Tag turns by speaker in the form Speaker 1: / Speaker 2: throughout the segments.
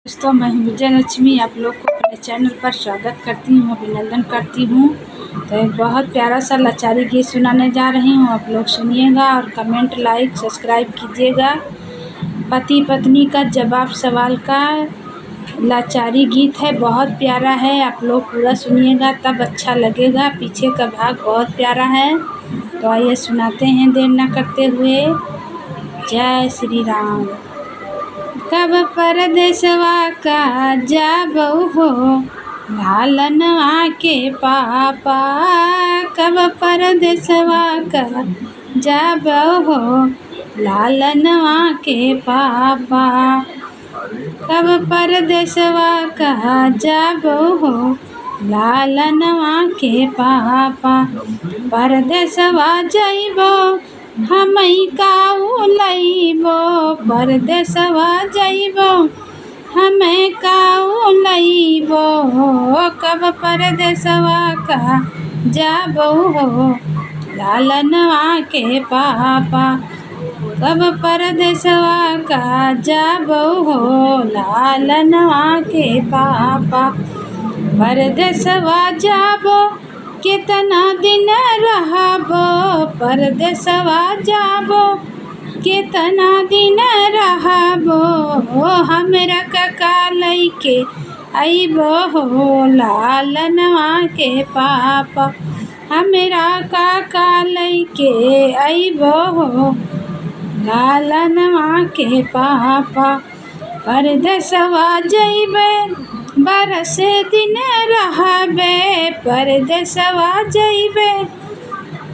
Speaker 1: दोस्तों, मैं हूँ विजय लक्ष्मी। आप लोग को अपने चैनल पर स्वागत करती हूँ, अभिनंदन करती हूँ। तो एक बहुत प्यारा सा लाचारी गीत सुनाने जा रही हूँ। आप लोग सुनिएगा और कमेंट, लाइक, सब्सक्राइब कीजिएगा। पति पत्नी का जवाब सवाल का लाचारी गीत है, बहुत प्यारा है। आप लोग पूरा सुनिएगा तब अच्छा लगेगा। पीछे का भाग बहुत प्यारा है। तो आइए सुनाते हैं देर न करते हुए। जय श्री राम। कब परदेसवा का जाबऊ हो लालनवा के पापा, कब परदेसवा का जाबऊ हो लालनवा के पापा, कब परदेसवा का जाबऊ हो लालनवा के पापा। परदेसवा जइबो हमई काऊ लइबो, परदेसवा जइबो हमें काऊ लइबो, कब परदेसवा का जाबो हो लालनवा के पापा, कब परदेसवा का जाबो हो लालनवा के पापा। परदेसवा जाबो कितना दिन रहबो, परदेसवा जाबो कितना दिन रहबो, हमरा कका लइके अइबो हो लालनवा के पापा, हमरा काका लइके अइबो हो लालनवा के पापा। परदेसवा जइबे बरस दिन रहबे, परदेसवा जइबे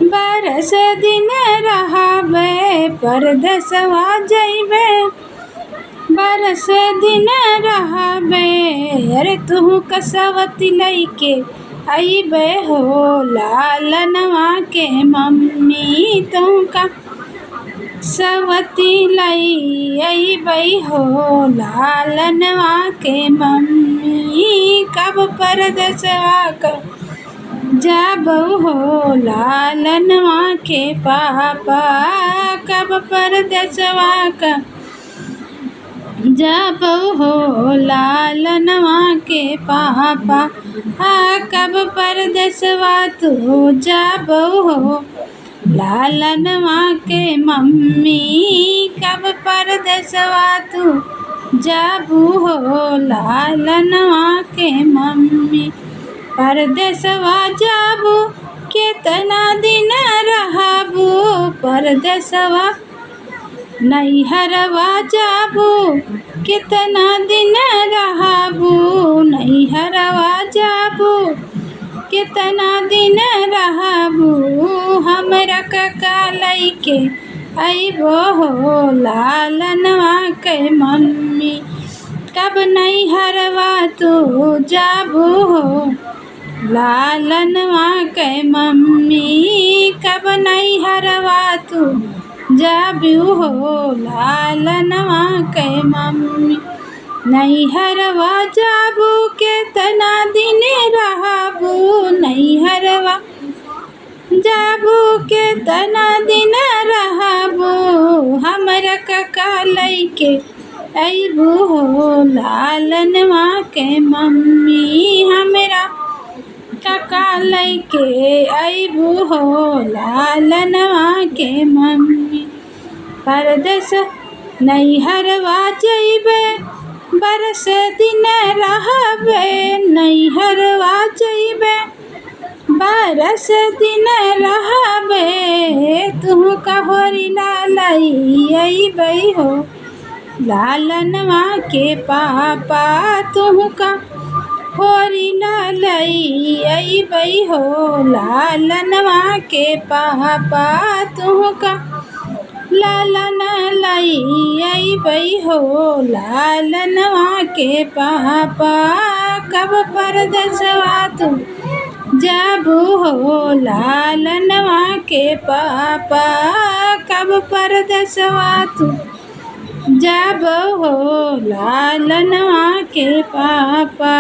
Speaker 1: बरस दिन रहबे, परदेसवा जइबे बरस दिन रहबे। अरे तू कसवती लइके अइबे हो लालनवा के मम्मी, तू का सवती लई अइबे हो लालनवा के मम्मी, कब परदेसवा का जाबो हो लालनवा के पापा, कब परदेसवा का जाबो हो लालनवा के पापा, कब परदेसवा तू जाबो हो लालनवा के मम्मी, कब परदेसवा तू जाबू हो लालनवा के मम्मी। परदेसवा जाबू कितना दिन रहबू, परदेसवा नैहरवा जाबू कितना दिन रहबू, नैहरवा जाबू कितना दिन रहबू, हमरा कका लइके अइबो हो लालनवा के मम्मी, कब नैहरवा तू जाबू हो लालनवा के मम्मी, कब नैहरवा तू जाबू हो लालनवा के मम्मी। नैहरवा जाबू कितना दिन रहबू, नैहरवा जाबू कितना दिन रहबू, हमरा कका लइके अइबू हो लालनवा के मम्मी, हमरा कका लइके अइबू हो लालनवा के मम्मी। परदेस नैहरवा जइबे बरस दिन रहबे, नैहरवा जइबे बरस दिन रहबे, तू कहोरी लालई अइबे हो लालनवा के पापा, तू का होरी लालई अइबे हो लालनवा के पापा, तू का लालन लई अइबे हो लालनवा के पापा, कब परदेसवा तू जाबू हो लालनवा के पापा, कब परदेसवा तू जाबो हो लालनवा के पापा।